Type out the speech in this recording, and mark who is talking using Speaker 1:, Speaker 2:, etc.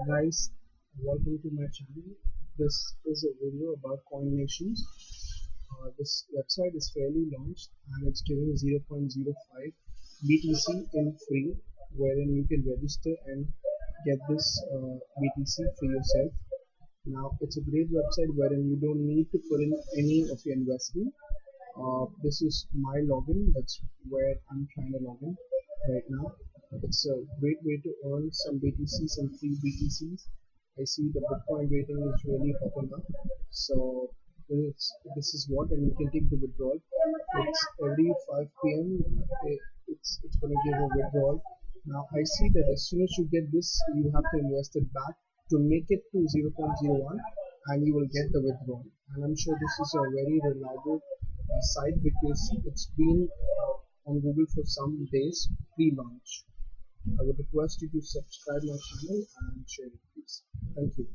Speaker 1: Guys, welcome to my channel. This is a video about CoinNations. This website is fairly launched and it's giving 0.05 BTC in free, wherein you can register and get this BTC for yourself. Now, it's a great website wherein you don't need to put in any of your investment. This is my login. That's where I'm trying to log in right now. It's a great way to earn some BTC, some free BTCs. I see the Bitcoin rating is really popping up. So this is what, and you can take the withdrawal. It's every 5 p.m. It's going to give a withdrawal. Now I see that as soon as you get this, you have to invest it back to make it to 0.01, and you will get the withdrawal. And I'm sure this is a very reliable site because it's been on Google for some days pre-launch. I would request you to subscribe my channel and share it, please. Thank you.